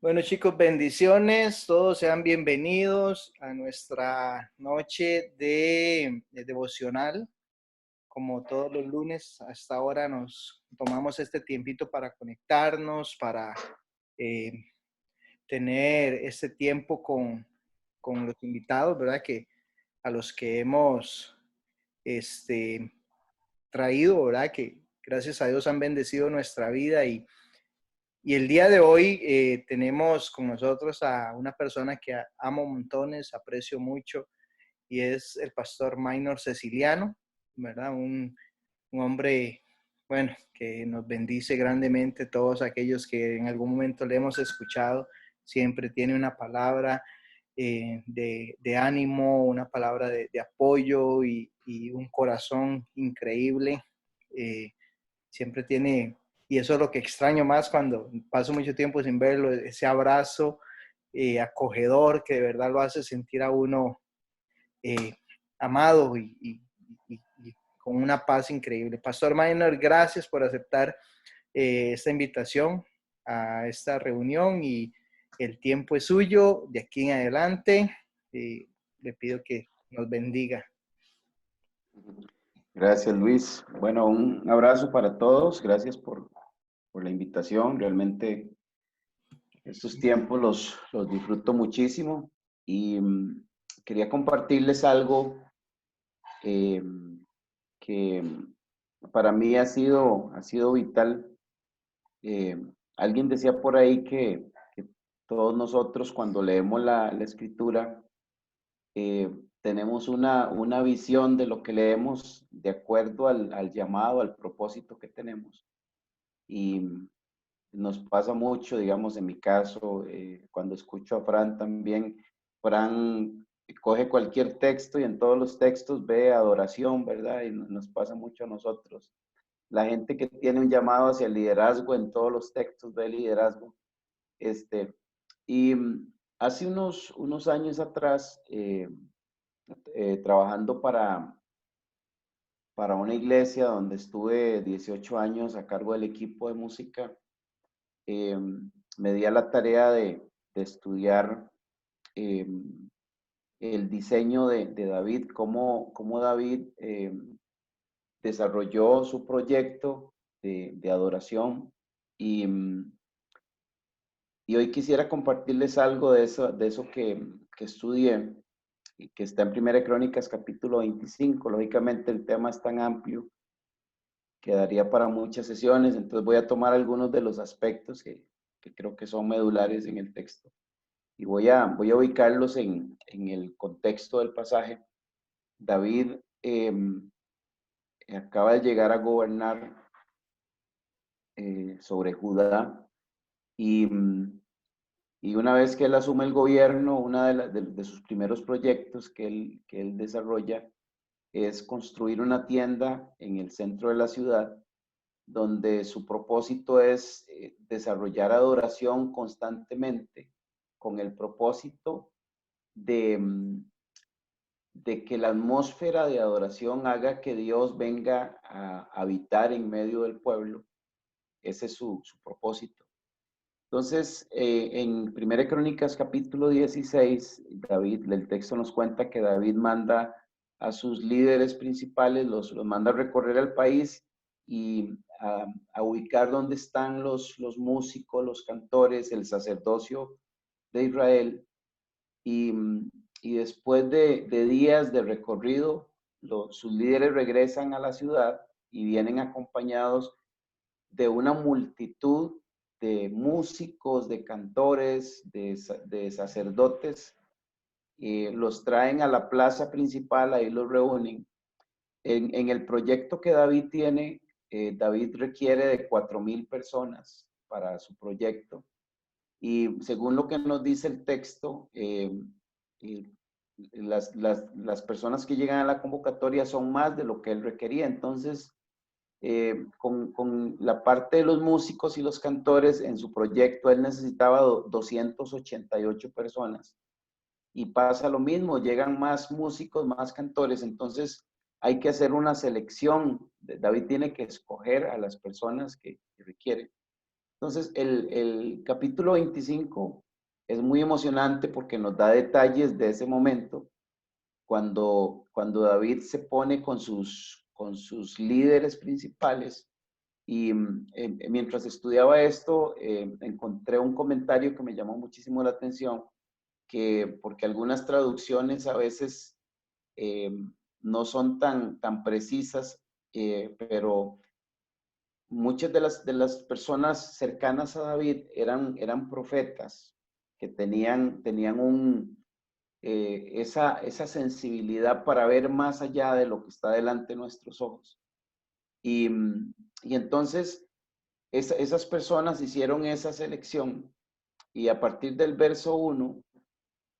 Bueno, chicos, bendiciones. Todos sean bienvenidos a nuestra noche de devocional. Como todos los lunes, hasta ahora nos tomamos este tiempito para conectarnos, para eh, tener este tiempo con los invitados, ¿verdad? Que a los que hemos este, traído, ¿verdad? Que gracias a Dios han bendecido nuestra vida y el día de hoy tenemos con nosotros a una persona que amo montones, aprecio mucho, y es el pastor Minor Ceciliano, ¿verdad? Un hombre, bueno, que nos bendice grandemente todos aquellos que en algún momento le hemos escuchado. Siempre tiene una palabra de ánimo, una palabra de apoyo y un corazón increíble. Eh, Siempre tiene, y eso es lo que extraño más cuando paso mucho tiempo sin verlo, ese abrazo acogedor que de verdad lo hace sentir a uno eh, amado y con una paz increíble. Pastor Minor, gracias por aceptar esta invitación a esta reunión y el tiempo es suyo de aquí en adelante. Le pido que nos bendiga. Gracias, Luis. Bueno, un abrazo para todos. Gracias por la invitación. Realmente estos tiempos los disfruto muchísimo y quería compartirles algo eh, que para mí ha sido vital. Eh, Alguien decía por ahí que todos nosotros cuando leemos la escritura, eh, tenemos una visión de lo que leemos de acuerdo al llamado, al propósito que tenemos. Y nos pasa mucho, digamos, en mi caso, cuando escucho a Fran también, Fran coge cualquier texto y en todos los textos ve adoración, ¿verdad? Y nos pasa mucho a nosotros. La gente que tiene un llamado hacia el liderazgo, en todos los textos ve liderazgo. Este, y hace unos años atrás, trabajando para una iglesia donde estuve 18 años a cargo del equipo de música, eh, me di a la tarea de estudiar eh, el diseño de David, cómo David desarrolló su proyecto de adoración. Y, y hoy quisiera compartirles algo de eso que estudié y que está en Primera Crónicas capítulo 25. Lógicamente el tema es tan amplio que daría para muchas sesiones, entonces voy a tomar algunos de los aspectos que creo que son medulares en el texto y voy a ubicarlos en el contexto del pasaje. David acaba de llegar a gobernar sobre Judá y, y una vez que él asume el gobierno, uno de sus primeros proyectos que él desarrolla es construir una tienda en el centro de la ciudad donde su propósito es desarrollar adoración constantemente con el propósito de, de que la atmósfera de adoración haga que Dios venga a habitar en medio del pueblo. Ese es su propósito. Entonces, en Primera Crónicas capítulo 16, David, el texto nos cuenta que David manda a sus líderes principales, los manda a recorrer el país y a ubicar dónde están los músicos, los cantores, el sacerdocio de Israel. Y, y después de días de recorrido, sus líderes regresan a la ciudad y vienen acompañados de una multitud de músicos, de cantores, de sacerdotes, los traen a la plaza principal, ahí los reúnen. En el proyecto que David tiene, David requiere de 4,000 personas para su proyecto. Y según lo que nos dice el texto, las personas que llegan a la convocatoria son más de lo que él requería. Entonces, con la parte de los músicos y los cantores en su proyecto, él necesitaba 288 personas. Y pasa lo mismo, llegan más músicos, más cantores, entonces hay que hacer una selección. David tiene que escoger a las personas que requiere. Entonces, el capítulo 25 es muy emocionante porque nos da detalles de ese momento, cuando David se pone con sus líderes principales. Y mientras estudiaba esto, encontré un comentario que me llamó muchísimo la atención, porque algunas traducciones a veces eh, no son tan precisas, pero muchas de las personas cercanas a David eran profetas que tenían esa sensibilidad para ver más allá de lo que está delante de nuestros ojos. Y entonces esas personas hicieron esa selección, y a partir del verso 1,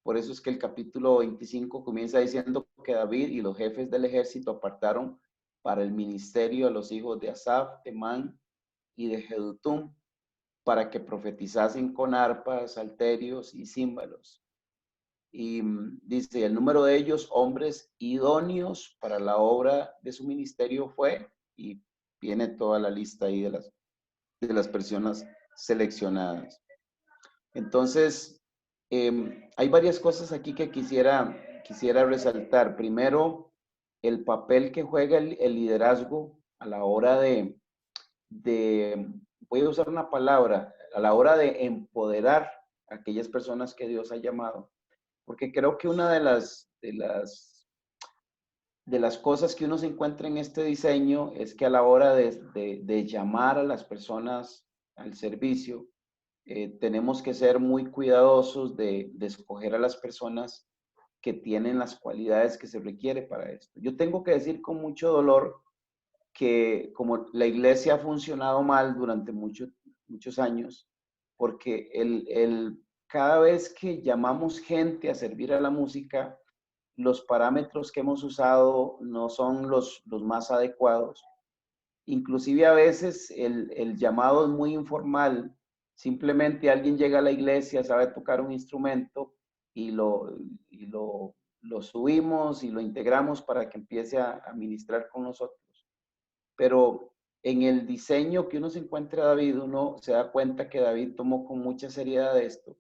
por eso es que el capítulo 25 comienza diciendo que David y los jefes del ejército apartaron para el ministerio a los hijos de Asaf, Temán y de Jedutum, para que profetizasen con arpas, salterios y címbalos. Y dice, el número de ellos, hombres idóneos para la obra de su ministerio fue, y viene toda la lista ahí de las personas seleccionadas. Entonces, hay varias cosas aquí que quisiera resaltar. Primero, el papel que juega el liderazgo a la hora voy a usar una palabra, a la hora de empoderar a aquellas personas que Dios ha llamado. Porque creo que una de las cosas que uno se encuentra en este diseño es que a la hora de llamar a las personas al servicio, tenemos que ser muy cuidadosos de escoger a las personas que tienen las cualidades que se requiere para esto. Yo tengo que decir con mucho dolor que como la iglesia ha funcionado mal durante muchos años, porque cada vez que llamamos gente a servir a la música, los parámetros que hemos usado no son los más adecuados. Inclusive a veces el llamado es muy informal. Simplemente alguien llega a la iglesia, sabe tocar un instrumento y lo subimos y lo integramos para que empiece a ministrar con nosotros. Pero en el diseño que uno se encuentra David, uno se da cuenta que David tomó con mucha seriedad esto.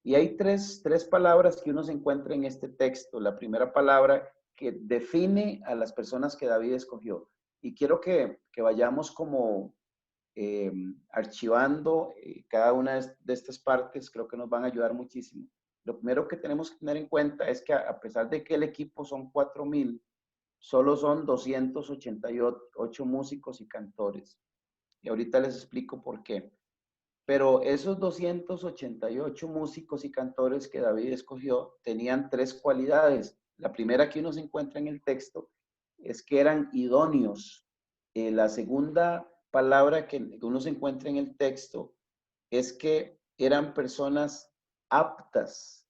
Y hay tres palabras que uno se encuentra en este texto. La primera palabra que define a las personas que David escogió. Y quiero que vayamos como archivando cada una de estas partes, creo que nos van a ayudar muchísimo. Lo primero que tenemos que tener en cuenta es que a pesar de que el equipo son 4,000, solo son 288 músicos y cantores. Y ahorita les explico por qué. Pero esos 288 músicos y cantores que David escogió tenían tres cualidades. La primera que uno se encuentra en el texto es que eran idóneos. La segunda palabra que uno se encuentra en el texto es que eran personas aptas.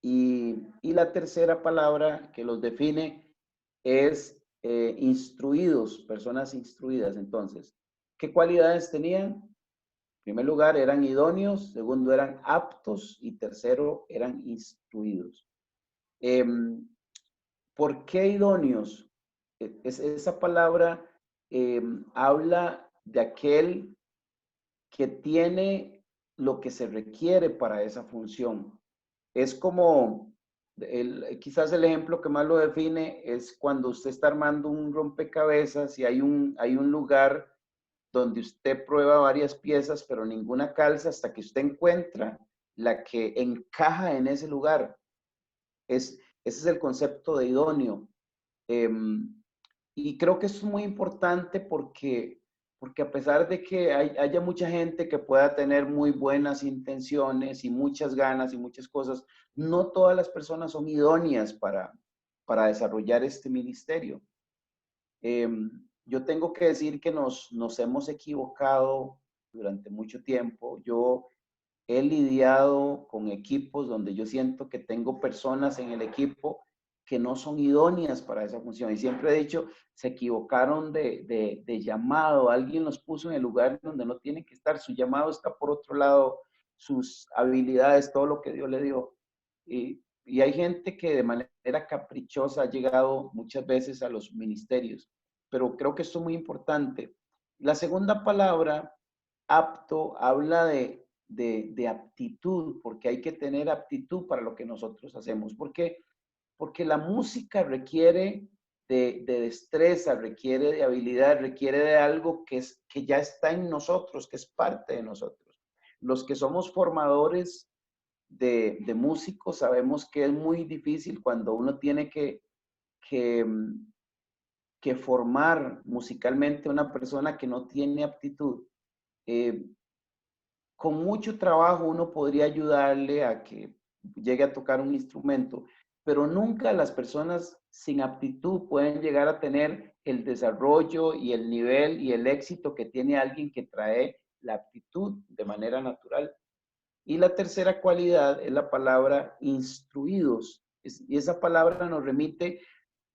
Y la tercera palabra que los define es instruidos, personas instruidas. Entonces, ¿qué cualidades tenían? En primer lugar, eran idóneos. Segundo, eran aptos. Y tercero, eran instruidos. ¿Por qué idóneos? Esa palabra habla de aquel que tiene lo que se requiere para esa función. Es como, quizás el ejemplo que más lo define es cuando usted está armando un rompecabezas y hay un lugar donde usted prueba varias piezas, pero ninguna calza hasta que usted encuentra la que encaja en ese lugar. Ese es el concepto de idóneo. Y creo que eso es muy importante porque a pesar de que haya mucha gente que pueda tener muy buenas intenciones y muchas ganas y muchas cosas, no todas las personas son idóneas para desarrollar este ministerio. Yo tengo que decir que nos hemos equivocado durante mucho tiempo. Yo he lidiado con equipos donde yo siento que tengo personas en el equipo que no son idóneas para esa función. Y siempre he dicho, se equivocaron de llamado. Alguien los puso en el lugar donde no tienen que estar. Su llamado está por otro lado, sus habilidades, todo lo que Dios le dio. Y hay gente que de manera caprichosa ha llegado muchas veces a los ministerios. Pero creo que esto es muy importante. La segunda palabra apto habla de aptitud, porque hay que tener aptitud para lo que nosotros hacemos. ¿Por qué? Porque la música requiere de destreza, requiere de habilidad, requiere de algo que ya está en nosotros, que es parte de nosotros. Los que somos formadores de músicos sabemos que es muy difícil cuando uno tiene que, que formar musicalmente a una persona que no tiene aptitud. Eh, con mucho trabajo uno podría ayudarle a que llegue a tocar un instrumento, pero nunca las personas sin aptitud pueden llegar a tener el desarrollo y el nivel y el éxito que tiene alguien que trae la aptitud de manera natural. Y la tercera cualidad es la palabra instruidos. Y esa palabra nos remite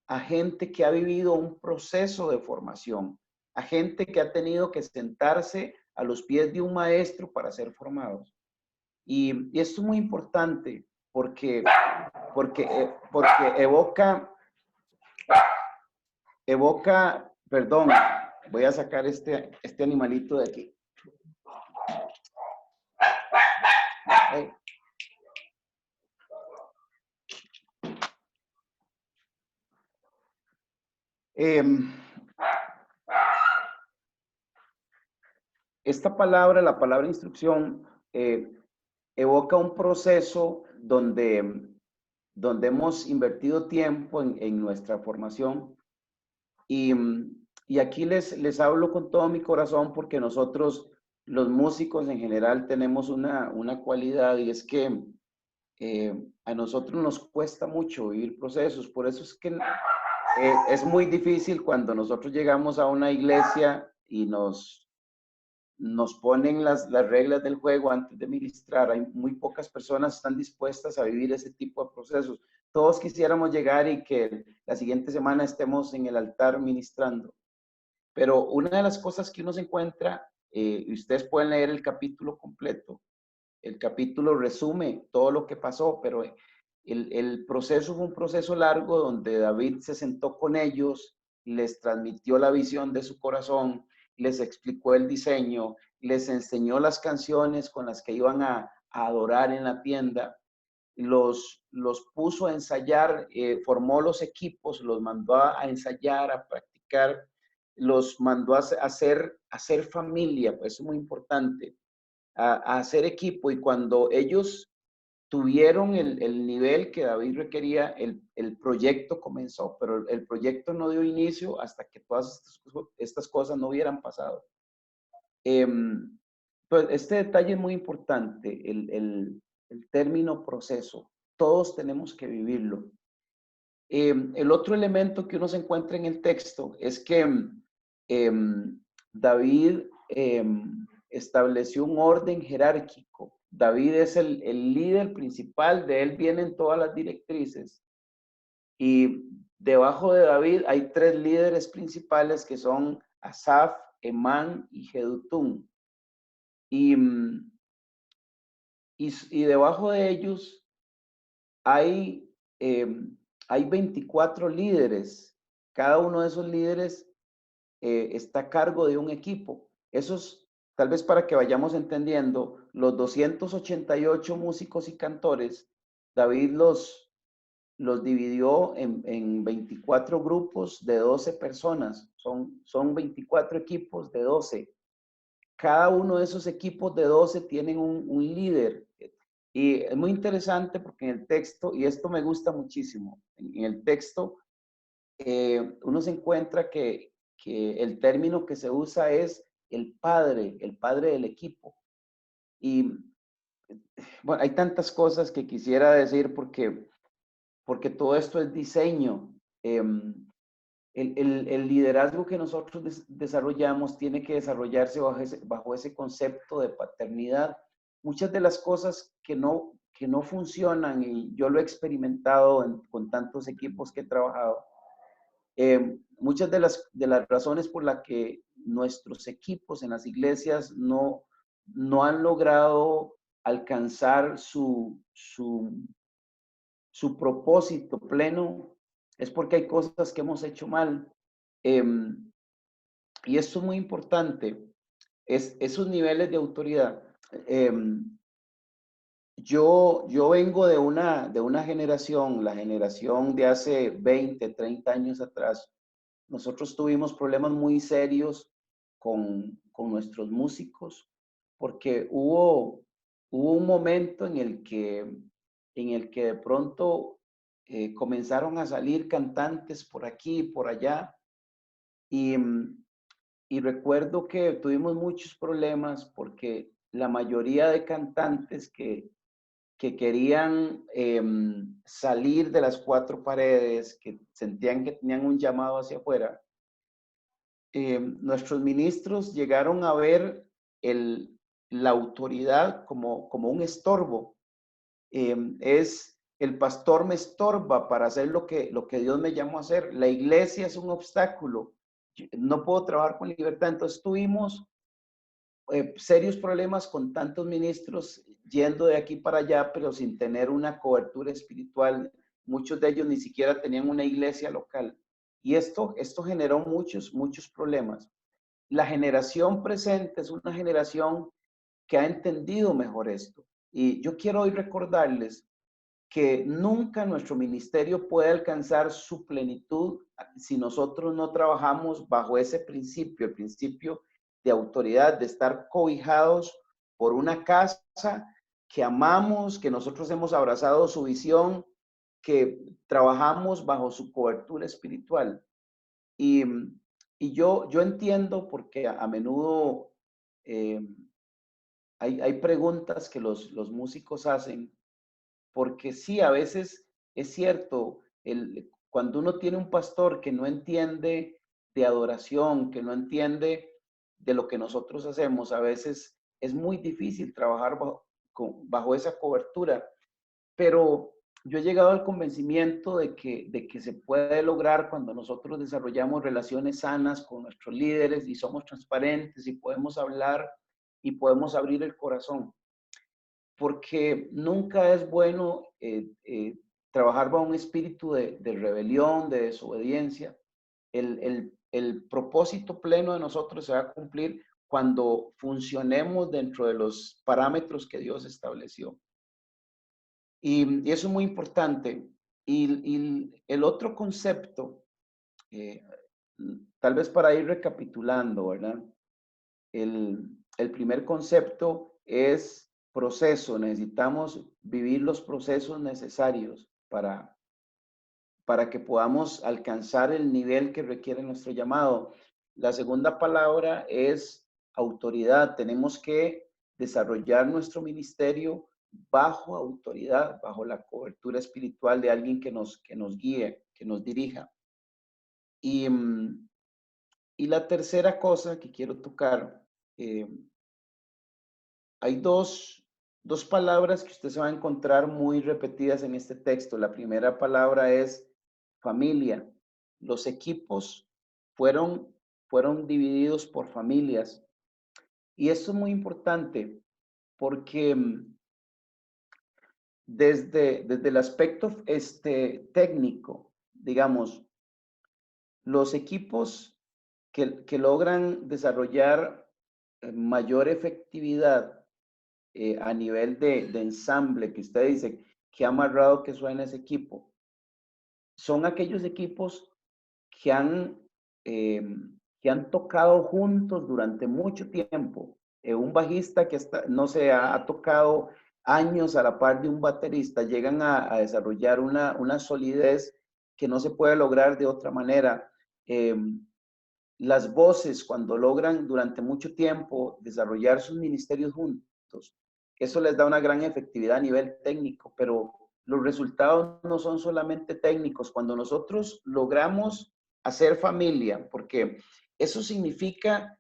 a gente que ha vivido un proceso de formación, a gente que ha tenido que sentarse a los pies de un maestro para ser formados. Y esto es muy importante porque evoca, perdón, voy a sacar este animalito de aquí. Hey. Esta palabra, la palabra instrucción, evoca un proceso donde hemos invertido tiempo en nuestra formación. Y aquí les hablo con todo mi corazón porque nosotros, los músicos en general, tenemos una cualidad y es que a nosotros nos cuesta mucho vivir procesos. Por eso es que es muy difícil cuando nosotros llegamos a una iglesia y nos ponen las reglas del juego antes de ministrar. Hay muy pocas personas que están dispuestas a vivir ese tipo de procesos. Todos quisiéramos llegar y que la siguiente semana estemos en el altar ministrando. Pero una de las cosas que uno se encuentra, y ustedes pueden leer el capítulo completo, el capítulo resume todo lo que pasó, pero el proceso fue un proceso largo donde David se sentó con ellos, les transmitió la visión de su corazón, les explicó el diseño, les enseñó las canciones con las que iban a adorar en la tienda, los puso a ensayar, formó los equipos, los mandó a ensayar, a practicar, los mandó a hacer familia, pues es muy importante, a hacer equipo. Y cuando ellos tuvieron el nivel que David requería, el proyecto comenzó, pero el proyecto no dio inicio hasta que todas estas cosas no hubieran pasado. Pues este detalle es muy importante, el término proceso. Todos tenemos que vivirlo. El otro elemento que uno se encuentra en el texto es que David estableció un orden jerárquico. David es el líder principal, de él vienen todas las directrices. Y debajo de David hay tres líderes principales que son Asaf, Emán y Jedutún. Y debajo de ellos hay 24 líderes. Cada uno de esos líderes está a cargo de un equipo. Esos, tal vez para que vayamos entendiendo, los 288 músicos y cantores, David los dividió en 24 grupos de 12 personas. Son 24 equipos de 12. Cada uno de esos equipos de 12 tienen un líder. Y es muy interesante porque en el texto, y esto me gusta muchísimo, en el texto uno se encuentra que el término que se usa es el padre del equipo. Y bueno, hay tantas cosas que quisiera decir porque todo esto es diseño. El liderazgo que nosotros desarrollamos tiene que desarrollarse bajo ese concepto de paternidad. Muchas de las cosas que no funcionan, y yo lo he experimentado con tantos equipos que he trabajado, muchas de las razones por las que nuestros equipos en las iglesias no han logrado alcanzar su propósito pleno es porque hay cosas que hemos hecho mal. Y esto es muy importante. es esos niveles de autoridad. Yo vengo de una generación, la generación de hace 20, 30 años atrás. Nosotros tuvimos problemas muy serios con nuestros músicos porque hubo un momento en el que de pronto comenzaron a salir cantantes por aquí y por allá y, y recuerdo que tuvimos muchos problemas porque la mayoría de cantantes que querían salir de las cuatro paredes, que sentían que tenían un llamado hacia afuera, nuestros ministros llegaron a ver la autoridad como un estorbo. El pastor me estorba para hacer lo que Dios me llamó a hacer. La iglesia es un obstáculo. No puedo trabajar con libertad. Entonces tuvimos serios problemas con tantos ministros yendo de aquí para allá, pero sin tener una cobertura espiritual. Muchos de ellos ni siquiera tenían una iglesia local. Y esto generó muchos problemas. La generación presente es una generación que ha entendido mejor esto. Y yo quiero hoy recordarles que nunca nuestro ministerio puede alcanzar su plenitud si nosotros no trabajamos bajo ese principio, el principio de autoridad, de estar cobijados por una casa que amamos, que nosotros hemos abrazado su visión, que trabajamos bajo su cobertura espiritual. Y, yo entiendo porque a menudo eh, hay preguntas que los músicos hacen porque sí, a veces es cierto, cuando uno tiene un pastor que no entiende de adoración, que no entiende de lo que nosotros hacemos, a veces es muy difícil trabajar bajo esa cobertura, pero yo he llegado al convencimiento de que se puede lograr cuando nosotros desarrollamos relaciones sanas con nuestros líderes y somos transparentes y podemos hablar y podemos abrir el corazón porque nunca es bueno trabajar bajo un espíritu de rebelión, de desobediencia. El propósito pleno de nosotros se va a cumplir cuando funcionemos dentro de los parámetros que Dios estableció. Y eso es muy importante. Y el otro concepto, eh, tal vez para ir recapitulando, ¿verdad? El primer concepto es proceso. Necesitamos vivir los procesos necesarios para que podamos alcanzar el nivel que requiere nuestro llamado. La segunda palabra es autoridad. Tenemos que desarrollar nuestro ministerio bajo autoridad, bajo la cobertura espiritual de alguien que nos guíe, que nos dirija. Y, y la tercera cosa que quiero tocar, hay dos palabras que usted se va a encontrar muy repetidas en este texto. La primera palabra es familia. Los equipos fueron divididos por familias. Y esto es muy importante porque desde el aspecto técnico, digamos, los equipos que logran desarrollar mayor efectividad a nivel de ensamble, que usted dice, que amarrado que suena ese equipo, son aquellos equipos que eh, que han tocado juntos durante mucho tiempo. Un bajista que no se ha tocado años a la par de un baterista, llegan a desarrollar una solidez que no se puede lograr de otra manera. Las voces, cuando logran durante mucho tiempo desarrollar sus ministerios juntos, eso les da una gran efectividad a nivel técnico, pero los resultados no son solamente técnicos. Cuando nosotros logramos hacer familia, porque eso significa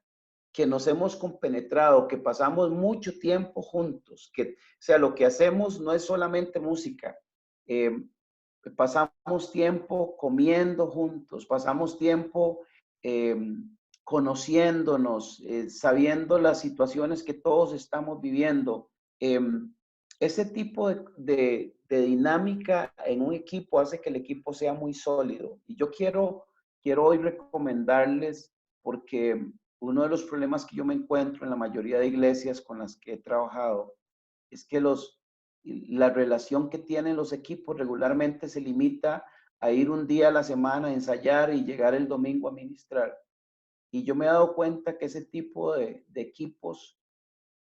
que nos hemos compenetrado, que pasamos mucho tiempo juntos, que, o sea, lo que hacemos no es solamente música. Eh, Pasamos tiempo comiendo juntos, pasamos tiempo eh, conociéndonos, sabiendo las situaciones que todos estamos viviendo. Eh, Ese tipo de dinámica en un equipo hace que el equipo sea muy sólido. Y yo quiero hoy recomendarles, porque uno de los problemas que yo me encuentro en la mayoría de iglesias con las que he trabajado es que la relación que tienen los equipos regularmente se limita a ir un día a la semana a ensayar y llegar el domingo a ministrar. Y yo me he dado cuenta que ese tipo de equipos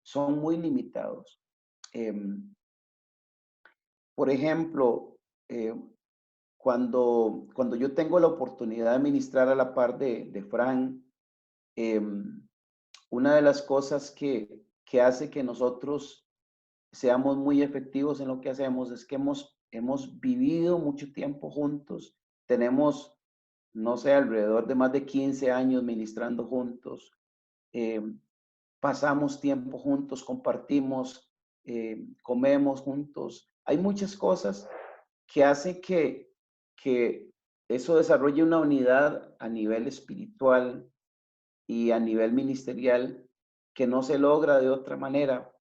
son muy limitados. Por ejemplo, eh, cuando yo tengo la oportunidad de ministrar a la par de Fran, una de las cosas que hace que nosotros seamos muy efectivos en lo que hacemos es que hemos vivido mucho tiempo juntos, tenemos, no sé, alrededor de más de 15 años ministrando juntos, eh, pasamos tiempo juntos, compartimos, comemos juntos. Hay muchas cosas que hacen que eso desarrolle una unidad a nivel espiritual y a nivel ministerial que no se logra de otra manera.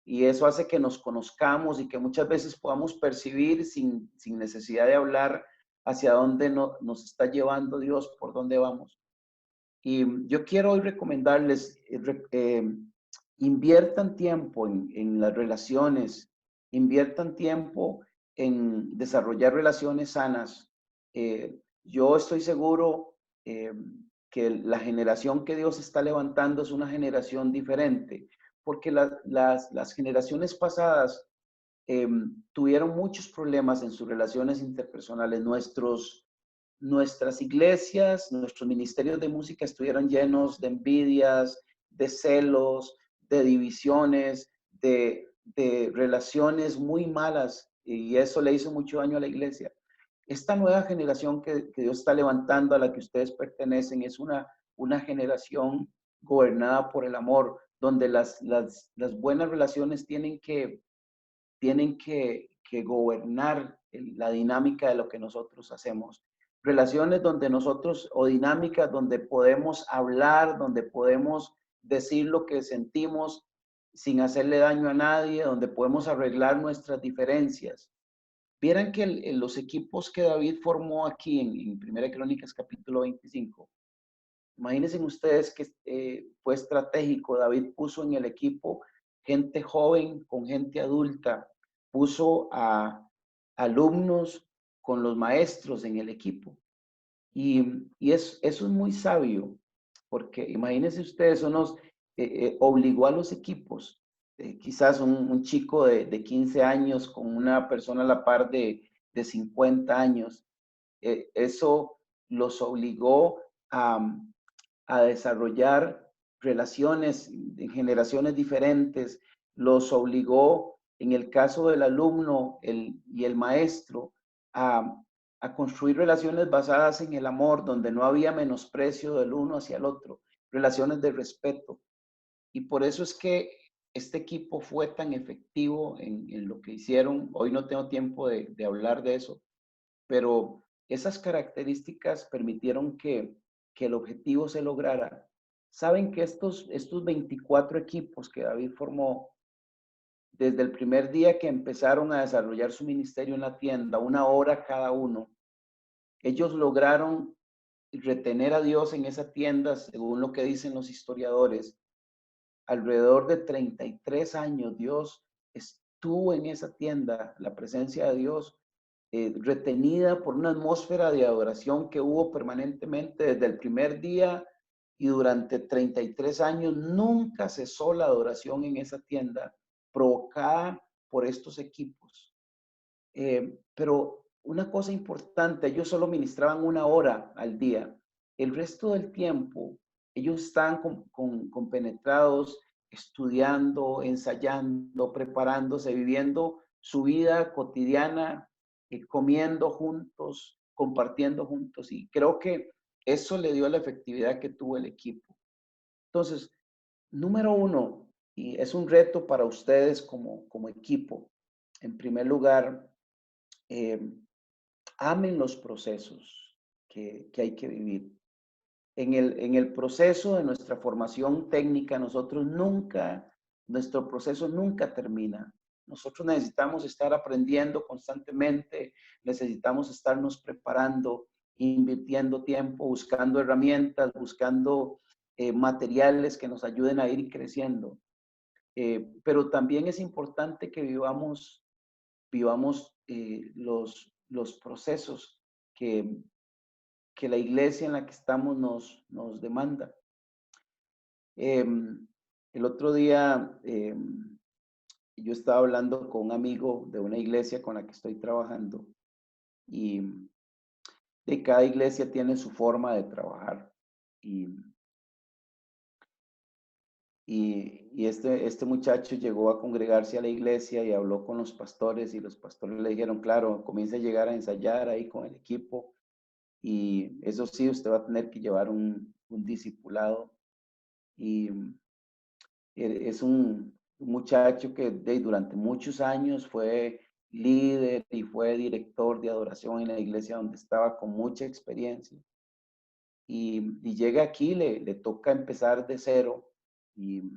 Y eso hace que nos conozcamos y que muchas veces podamos percibir sin necesidad de hablar hacia dónde nos está llevando Dios, por dónde vamos. Y yo quiero hoy recomendarles, inviertan tiempo en las relaciones, inviertan tiempo en desarrollar relaciones sanas. Yo estoy seguro eh, que la generación que Dios está levantando es una generación diferente, porque las generaciones pasadas tuvieron muchos problemas en sus relaciones interpersonales. Nuestras iglesias, nuestros ministerios de música estuvieron llenos de envidias, de celos, de divisiones, de relaciones muy malas, y eso le hizo mucho daño a la iglesia. Esta nueva generación que Dios está levantando, a la que ustedes pertenecen, es una generación gobernada por el amor, donde las buenas relaciones tienen que gobernar la dinámica de lo que nosotros hacemos. Relaciones donde nosotros, o dinámicas donde podemos hablar, donde podemos decir lo que sentimos sin hacerle daño a nadie, donde podemos arreglar nuestras diferencias. Vieran que los equipos que David formó aquí en Primera Crónicas capítulo 25, imagínense ustedes que fue estratégico. David puso en el equipo gente joven con gente adulta, puso a alumnos con los maestros en el equipo. Y eso es muy sabio, porque imagínense ustedes, eso nos obligó a los equipos, quizás un chico de 15 años con una persona a la par de 50 años, eso los obligó a desarrollar relaciones en generaciones diferentes, los obligó, en el caso del alumno y el maestro, a construir relaciones basadas en el amor, donde no había menosprecio del uno hacia el otro, relaciones de respeto. Y por eso es que este equipo fue tan efectivo en lo que hicieron. Hoy no tengo tiempo de hablar de eso, pero esas características permitieron que el objetivo se lograra. Saben que estos 24 equipos que David formó, desde el primer día que empezaron a desarrollar su ministerio en la tienda, 1 hora cada uno, ellos lograron retener a Dios en esa tienda, según lo que dicen los historiadores. Alrededor de 33 años Dios estuvo en esa tienda, la presencia de Dios retenida por una atmósfera de adoración que hubo permanentemente desde el primer día, y durante 33 años nunca cesó la adoración en esa tienda provocada por estos equipos. Pero una cosa importante, ellos solo ministraban 1 hora al día. El resto del tiempo, ellos estaban compenetrados, estudiando, ensayando, preparándose, viviendo su vida cotidiana, comiendo juntos, compartiendo juntos. Y creo que eso le dio la efectividad que tuvo el equipo. Entonces, número uno, y es un reto para ustedes como equipo, en primer lugar, eh, amen los procesos que hay que vivir. En el proceso de nuestra formación técnica, nuestro proceso nunca termina. Nosotros necesitamos estar aprendiendo constantemente, necesitamos estarnos preparando, invirtiendo tiempo, buscando herramientas, buscando materiales que nos ayuden a ir creciendo. Pero también es importante que vivamos los procesos que la iglesia en la que estamos nos demanda. El otro día yo estaba hablando con un amigo de una iglesia con la que estoy trabajando y de cada iglesia tiene su forma de trabajar y este muchacho llegó a congregarse a la iglesia y habló con los pastores y los pastores le dijeron, claro, comience a llegar a ensayar ahí con el equipo y eso sí, usted va a tener que llevar un discipulado y es un muchacho que durante muchos años fue líder y fue director de adoración en la iglesia donde estaba con mucha experiencia. Y llega aquí, le toca empezar de cero. Y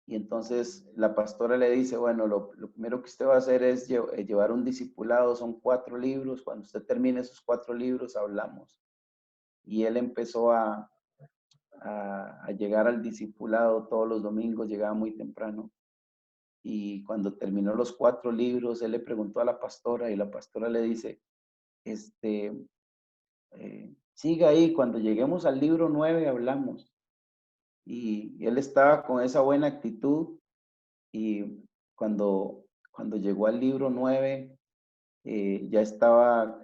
entonces la pastora le dice, bueno, lo primero que usted va a hacer es llevar un discipulado, son 4 libros. Cuando usted termine esos 4 libros, hablamos. Y él empezó a llegar al discipulado todos los domingos, llegaba muy temprano. Y cuando terminó los 4 libros, él le preguntó a la pastora y la pastora le dice, siga ahí, cuando lleguemos al libro 9 hablamos. Y él estaba con esa buena actitud y cuando llegó al libro 9, ya estaba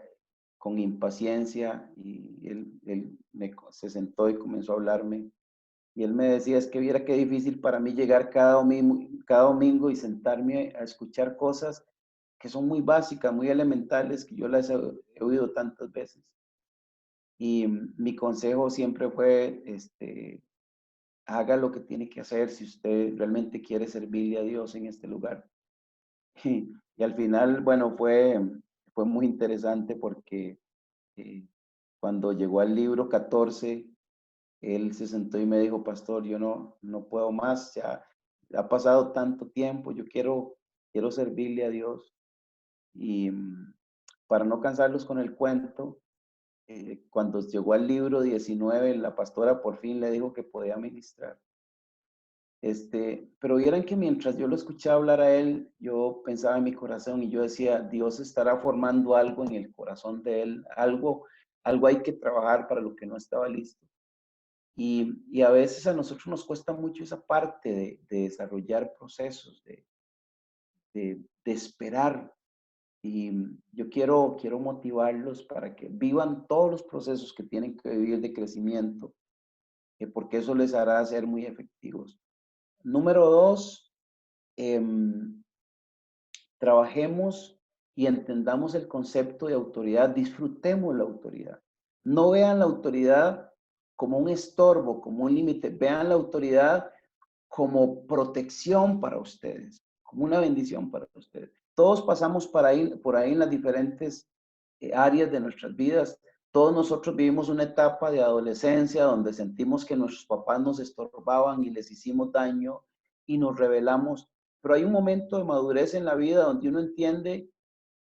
con impaciencia y él se sentó y comenzó a hablarme. Y él me decía, es que viera qué difícil para mí llegar cada domingo y sentarme a escuchar cosas que son muy básicas, muy elementales, que yo las he oído tantas veces. Y mi consejo siempre fue, haga lo que tiene que hacer si usted realmente quiere servirle a Dios en este lugar. Y al final, bueno, fue muy interesante porque cuando llegó al libro 14, él se sentó y me dijo, pastor, yo no puedo más, ya ha pasado tanto tiempo, yo quiero servirle a Dios. Y para no cansarlos con el cuento, cuando llegó al libro 19, la pastora por fin le dijo que podía ministrar. Pero vieran que mientras yo lo escuchaba hablar a él, yo pensaba en mi corazón y yo decía, Dios estará formando algo en el corazón de él, algo hay que trabajar para lo que no estaba listo. Y a veces a nosotros nos cuesta mucho esa parte de desarrollar procesos, de esperar. Y yo quiero motivarlos para que vivan todos los procesos que tienen que vivir de crecimiento, porque eso les hará ser muy efectivos. Número 2, trabajemos y entendamos el concepto de autoridad, disfrutemos la autoridad. No vean la autoridad como un estorbo, como un límite, vean la autoridad como protección para ustedes, como una bendición para ustedes. Todos pasamos por ahí en las diferentes áreas de nuestras vidas. Todos nosotros vivimos una etapa de adolescencia donde sentimos que nuestros papás nos estorbaban y les hicimos daño y nos rebelamos. Pero hay un momento de madurez en la vida donde uno entiende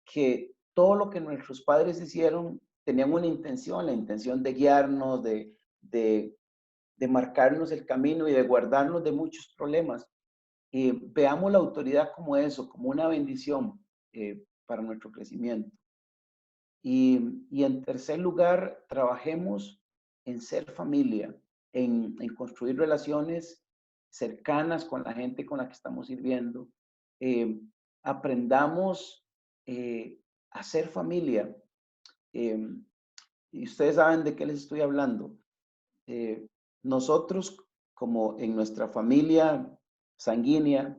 que todo lo que nuestros padres hicieron tenían una intención, la intención de guiarnos, de marcarnos el camino y de guardarnos de muchos problemas. Veamos la autoridad como eso, como una bendición para nuestro crecimiento. Y en tercer lugar, trabajemos en ser familia, en construir relaciones cercanas con la gente con la que estamos sirviendo. Aprendamos a ser familia. Y ustedes saben de qué les estoy hablando. Nosotros, como en nuestra familia sanguínea,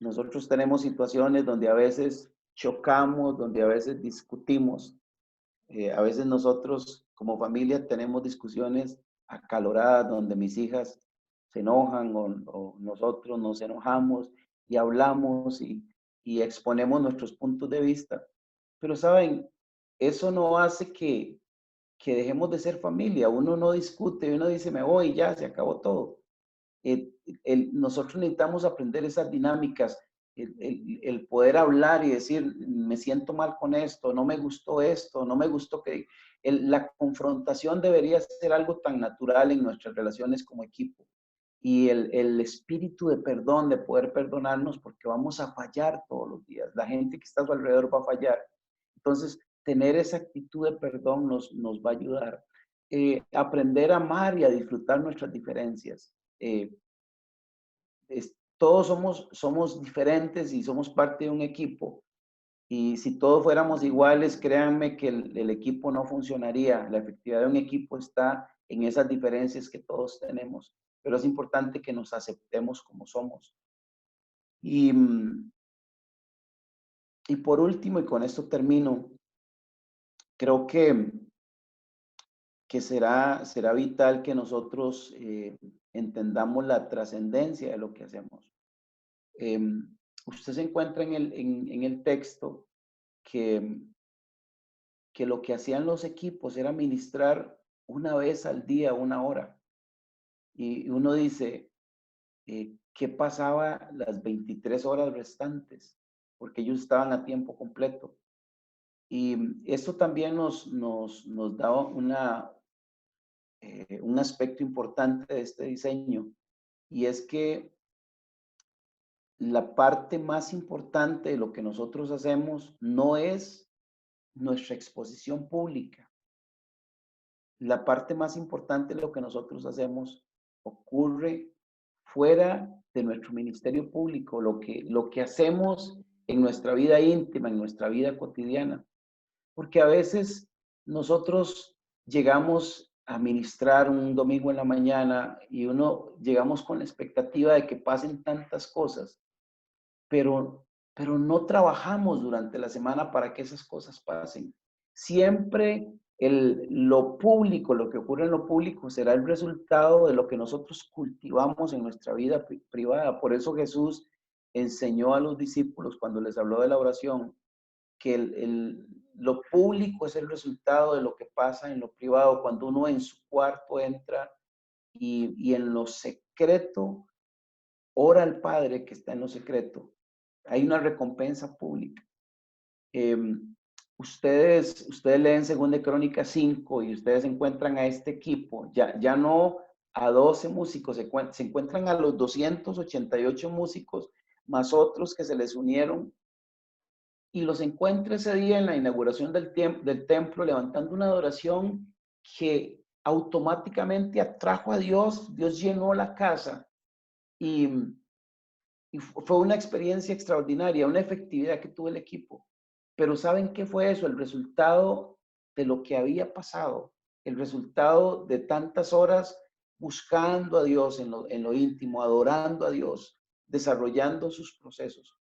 nosotros tenemos situaciones donde a veces chocamos, donde a veces discutimos. A veces nosotros como familia tenemos discusiones acaloradas donde mis hijas se enojan o nosotros nos enojamos y hablamos y exponemos nuestros puntos de vista. Pero saben, eso no hace que dejemos de ser familia. Uno no discute, uno dice me voy y ya, se acabó todo. Nosotros necesitamos aprender esas dinámicas. el poder hablar y decir, me siento mal con esto, no me gustó, no me gustó que... la confrontación debería ser algo tan natural en nuestras relaciones como equipo. Y el espíritu de perdón, de poder perdonarnos, porque vamos a fallar todos los días. La gente que está a su alrededor va a fallar. Entonces, tener esa actitud de perdón nos va a ayudar. Aprender a amar y a disfrutar nuestras diferencias. Todos somos diferentes y somos parte de un equipo. Y si todos fuéramos iguales, créanme que el equipo no funcionaría. La efectividad de un equipo está en esas diferencias que todos tenemos. Pero es importante que nos aceptemos como somos. Y, y por último, y con esto termino, creo que será vital que nosotros entendamos la trascendencia de lo que hacemos. Usted se encuentra en el texto que lo que hacían los equipos era ministrar una vez al día, 1 hora. Y uno dice, ¿qué pasaba las 23 horas restantes? Porque ellos estaban a tiempo completo. Y esto también nos da un aspecto importante de este diseño, y es que la parte más importante de lo que nosotros hacemos no es nuestra exposición pública. La parte más importante de lo que nosotros hacemos ocurre fuera de nuestro ministerio público, lo que hacemos en nuestra vida íntima, en nuestra vida cotidiana. Porque a veces nosotros llegamos a ministrar un domingo en la mañana y llegamos con la expectativa de que pasen tantas cosas, pero no trabajamos durante la semana para que esas cosas pasen. Siempre lo público, lo que ocurre en lo público será el resultado de lo que nosotros cultivamos en nuestra vida privada. Por eso Jesús enseñó a los discípulos cuando les habló de la oración que lo público es el resultado de lo que pasa en lo privado. Cuando uno en su cuarto entra y en lo secreto ora al Padre que está en lo secreto, hay una recompensa pública. Ustedes leen 2 Crónicas 5 y ustedes encuentran a este equipo, ya no a 12 músicos, se encuentran a los 288 músicos, más otros que se les unieron, y los encuentra ese día en la inauguración del templo, levantando una adoración que automáticamente atrajo a Dios. Dios llenó la casa y fue una experiencia extraordinaria, una efectividad que tuvo el equipo. Pero ¿saben qué fue eso? El resultado de lo que había pasado, el resultado de tantas horas buscando a Dios en lo íntimo, adorando a Dios, desarrollando sus procesos.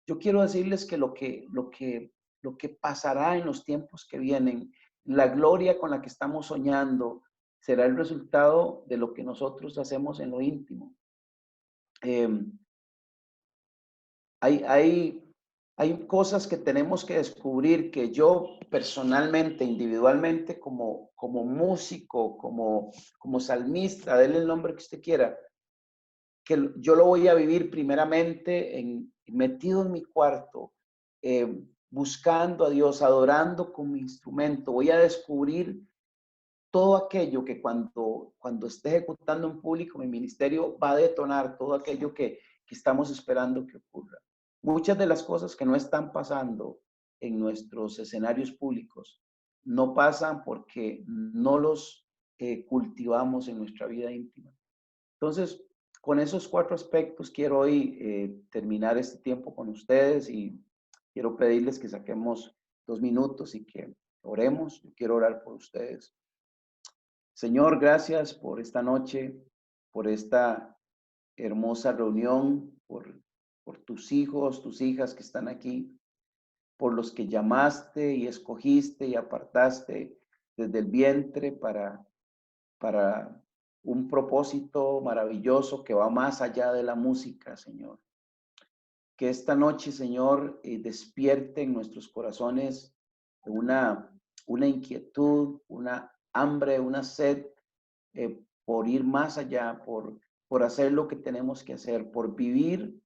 Yo quiero decirles que lo que pasará en los tiempos que vienen, la gloria con la que estamos soñando, será el resultado de lo que nosotros hacemos en lo íntimo. Hay cosas que tenemos que descubrir que yo personalmente, individualmente, como músico, como salmista, denle el nombre que usted quiera, que yo lo voy a vivir primeramente metido en mi cuarto, buscando a Dios, adorando con mi instrumento. Voy a descubrir todo aquello que cuando esté ejecutando en público mi ministerio va a detonar todo aquello que estamos esperando que ocurra. Muchas de las cosas que no están pasando en nuestros escenarios públicos no pasan porque no los cultivamos en nuestra vida íntima. Entonces, con esos 4 aspectos quiero hoy terminar este tiempo con ustedes y quiero pedirles que saquemos 2 minutos y que oremos. Yo quiero orar por ustedes. Señor, gracias por esta noche, por esta hermosa reunión, por tus hijos, tus hijas que están aquí, por los que llamaste y escogiste y apartaste desde el vientre para un propósito maravilloso que va más allá de la música, Señor. Que esta noche, Señor, despierte en nuestros corazones una inquietud, una hambre, una sed por ir más allá, por hacer lo que tenemos que hacer, por vivir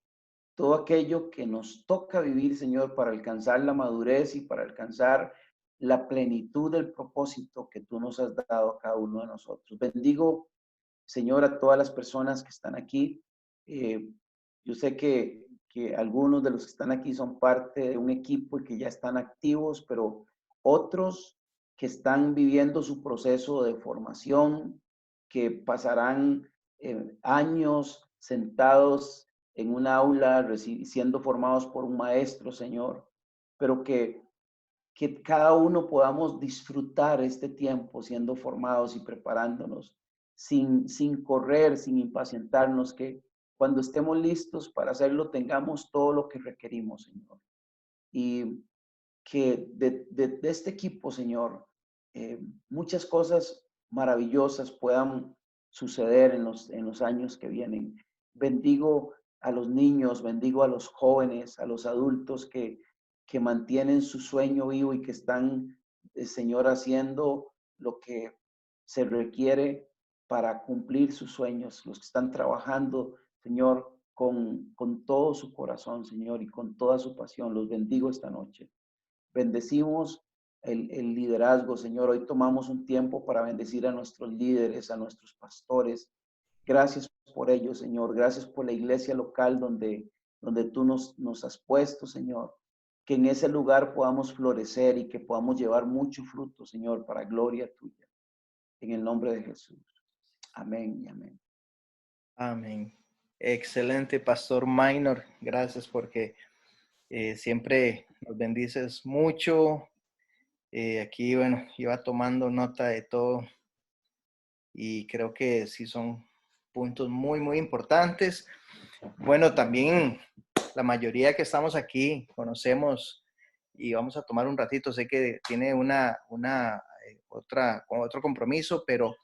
todo aquello que nos toca vivir, Señor, para alcanzar la madurez y para alcanzar la plenitud del propósito que tú nos has dado a cada uno de nosotros. Bendigo, Señor, a todas las personas que están aquí. Yo sé que algunos de los que están aquí son parte de un equipo y que ya están activos, pero otros que están viviendo su proceso de formación, que pasarán años sentados en un aula siendo formados por un maestro, Señor, pero que cada uno podamos disfrutar este tiempo siendo formados y preparándonos sin correr, sin impacientarnos, que cuando estemos listos para hacerlo tengamos todo lo que requerimos, Señor. Y que de este equipo, Señor, muchas cosas maravillosas puedan suceder en los años que vienen. Bendigo a los niños, bendigo a los jóvenes, a los adultos que mantienen su sueño vivo y que están, Señor, haciendo lo que se requiere para cumplir sus sueños, los que están trabajando, Señor, con todo su corazón, Señor, y con toda su pasión. Los bendigo esta noche. Bendecimos el liderazgo, Señor. Hoy tomamos un tiempo para bendecir a nuestros líderes, a nuestros pastores. Gracias por ello, Señor. Gracias por la iglesia local donde tú nos has puesto, Señor. Que en ese lugar podamos florecer y que podamos llevar mucho fruto, Señor, para gloria tuya. En el nombre de Jesús. Amén y amén. Amén. Excelente, Pastor Minor. Gracias porque siempre nos bendices mucho. Aquí, bueno, iba tomando nota de todo y creo que sí son puntos muy, muy importantes. Bueno, también la mayoría que estamos aquí conocemos y vamos a tomar un ratito. Sé que tiene otro compromiso, pero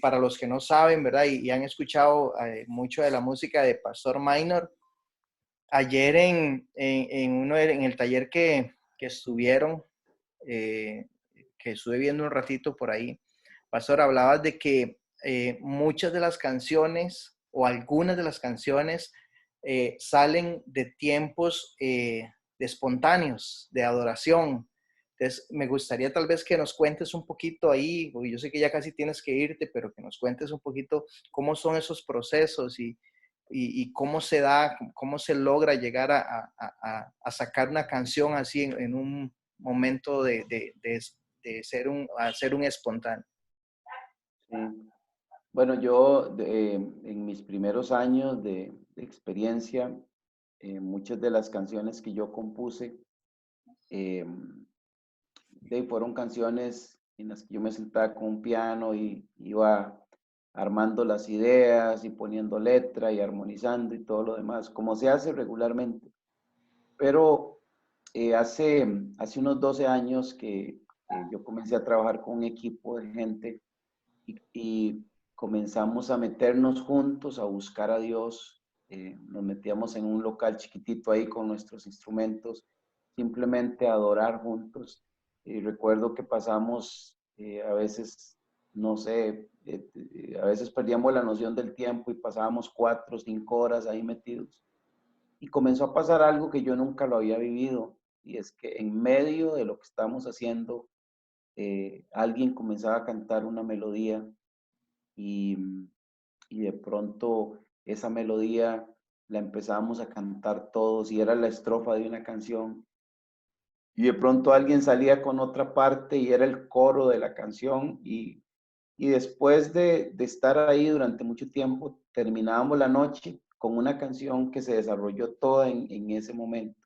para los que no saben, ¿verdad? Y han escuchado mucho de la música de Pastor Minor, ayer en el taller que estuvieron, que estuve viendo un ratito por ahí, Pastor, hablabas de que muchas de las canciones o algunas de las canciones salen de tiempos de espontáneos, de adoración. Entonces, me gustaría tal vez que nos cuentes un poquito ahí, porque yo sé que ya casi tienes que irte, pero que nos cuentes un poquito cómo son esos procesos y cómo se da, cómo se logra llegar a sacar una canción así en un momento de ser un espontáneo. Sí. Bueno, yo en mis primeros años de experiencia, muchas de las canciones que yo compuse, eh, fueron canciones en las que yo me sentaba con un piano y iba armando las ideas y poniendo letra y armonizando y todo lo demás, como se hace regularmente. Pero hace unos 12 años que yo comencé a trabajar con un equipo de gente y comenzamos a meternos juntos a buscar a Dios. Nos metíamos en un local chiquitito ahí con nuestros instrumentos, simplemente a adorar juntos. Y recuerdo que pasamos a veces, no sé, a veces perdíamos la noción del tiempo y pasábamos 4 o 5 horas ahí metidos. Y comenzó a pasar algo que yo nunca lo había vivido, y es que en medio de lo que estábamos haciendo, alguien comenzaba a cantar una melodía y, y de pronto esa melodía la empezábamos a cantar todos y era la estrofa de una canción. Y de pronto alguien salía con otra parte y era el coro de la canción y después de estar ahí durante mucho tiempo, terminábamos la noche con una canción que se desarrolló toda en ese momento.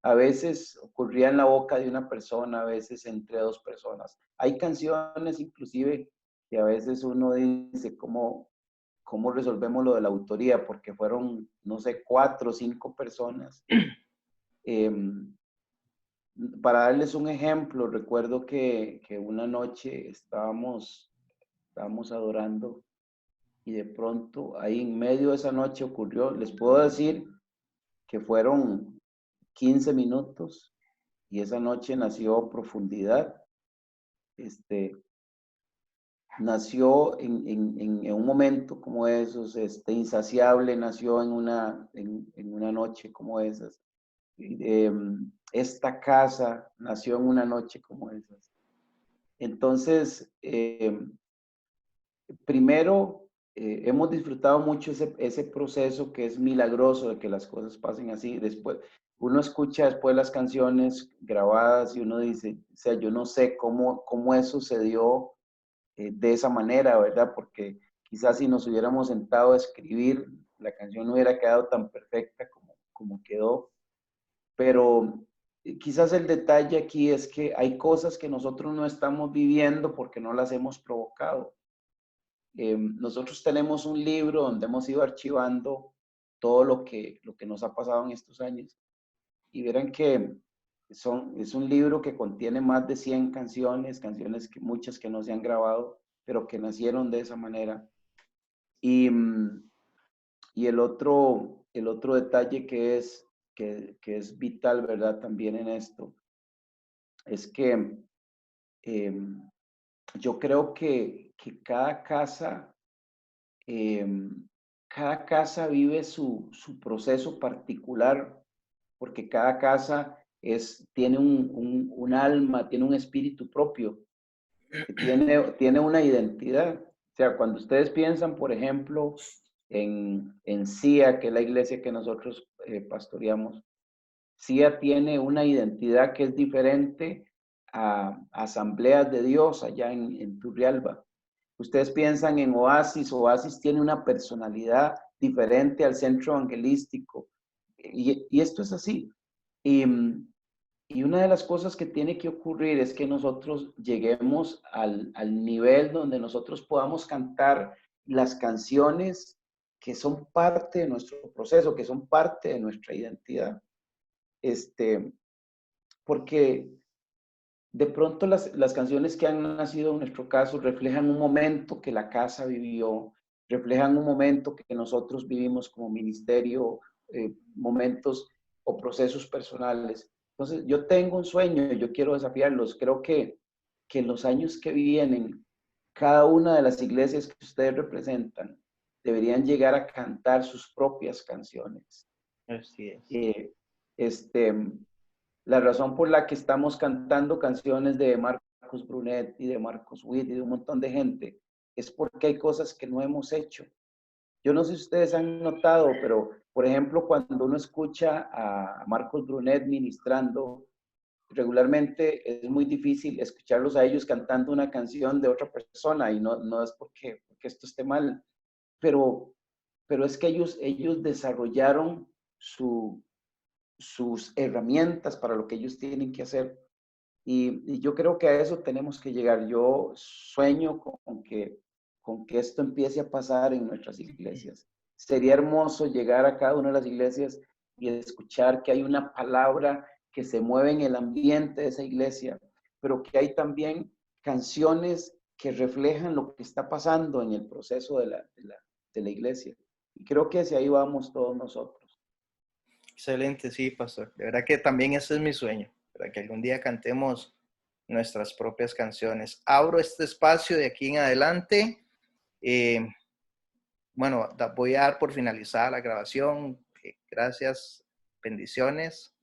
A veces ocurría en la boca de una persona, a veces entre dos personas. Hay canciones inclusive que a veces uno dice, ¿cómo resolvemos lo de la autoría? Porque fueron, no sé, 4 o 5 personas. Para darles un ejemplo, recuerdo que una noche estábamos adorando y de pronto ahí en medio de esa noche ocurrió, les puedo decir que fueron 15 minutos y esa noche nació Profundidad. nació en un momento como esos, insaciable nació en una noche como esas. Esta casa nació en una noche como esas. Entonces, primero, hemos disfrutado mucho ese proceso que es milagroso de que las cosas pasen así. Después, uno escucha después las canciones grabadas y uno dice, o sea, yo no sé cómo eso se dio de esa manera, ¿verdad? Porque quizás si nos hubiéramos sentado a escribir, la canción no hubiera quedado tan perfecta como quedó. Pero quizás el detalle aquí es que hay cosas que nosotros no estamos viviendo porque no las hemos provocado. Nosotros tenemos un libro donde hemos ido archivando todo lo que nos ha pasado en estos años. Y verán que es un libro que contiene más de 100 canciones, muchas que no se han grabado, pero que nacieron de esa manera. Y, y el otro detalle que es vital, ¿verdad? También en esto, es que yo creo que cada casa vive su proceso particular, porque cada casa tiene un alma, tiene un espíritu propio, tiene una identidad. O sea, cuando ustedes piensan, por ejemplo, en CIA, que es la iglesia que nosotros pastoreamos, CIA tiene una identidad que es diferente a Asambleas de Dios allá en Turrialba. Ustedes piensan en Oasis, Oasis tiene una personalidad diferente al centro evangelístico. Y esto es así. Y, y una de las cosas que tiene que ocurrir es que nosotros lleguemos al nivel donde nosotros podamos cantar las canciones que son parte de nuestro proceso, que son parte de nuestra identidad. Porque de pronto las canciones que han nacido en nuestro caso reflejan un momento que la casa vivió, reflejan un momento que nosotros vivimos como ministerio, momentos o procesos personales. Entonces, yo tengo un sueño y yo quiero desafiarlos. Creo que en los años que vienen, cada una de las iglesias que ustedes representan deberían llegar a cantar sus propias canciones. Así es. Eh, este, la razón por la que estamos cantando canciones de Marcos Brunet y de Marcos Witt y de un montón de gente es porque hay cosas que no hemos hecho. Yo no sé si ustedes han notado, pero por ejemplo, cuando uno escucha a Marcos Brunet ministrando, regularmente es muy difícil escucharlos a ellos cantando una canción de otra persona y no es porque esto esté mal, pero, pero es que ellos desarrollaron sus herramientas para lo que ellos tienen que hacer. Y yo creo que a eso tenemos que llegar. Yo sueño con que esto empiece a pasar en nuestras iglesias. Sería hermoso llegar a cada una de las iglesias y escuchar que hay una palabra que se mueve en el ambiente de esa iglesia, pero que hay también canciones que reflejan lo que está pasando en el proceso de la iglesia. Y creo que hacia ahí vamos todos nosotros. Excelente, sí, pastor. De verdad que también ese es mi sueño, para que algún día cantemos nuestras propias canciones. Abro este espacio de aquí en adelante. Eh, bueno, voy a dar por finalizada la grabación. Gracias, bendiciones.